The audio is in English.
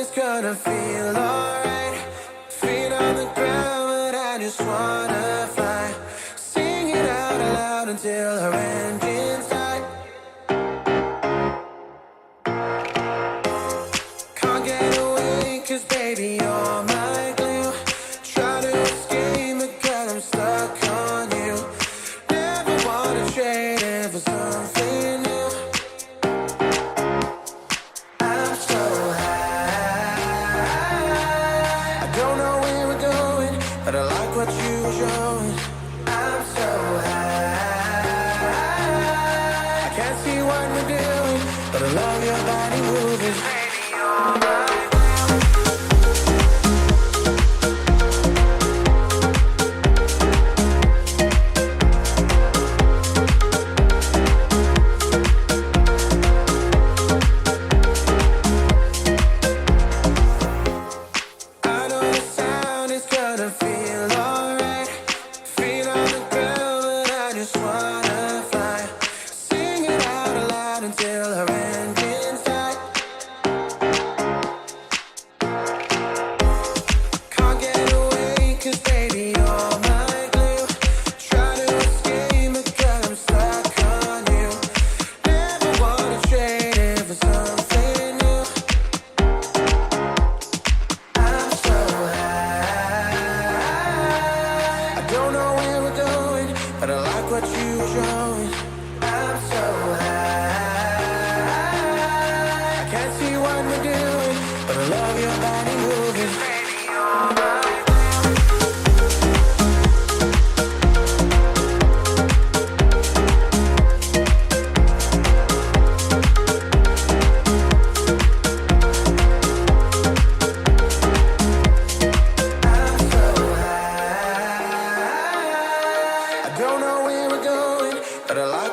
it's gonna feel alright. Feet on the ground, but I just wanna fly. Sing it out loud until our engines die. Can't get away, cause baby, you're my glue. Try to escape, but girl, I'm stuck on you. Never wanna trade it for something new. I'm so high. I don't know where we're going, but I like what you were showing. I'm so high. I can't see what we're doing, but I love your body moving. Baby, you're my what you were showing. I'm so high. I can't see what we're doing, but I love your body moving. Baby, you're my don't know where we're going, but I like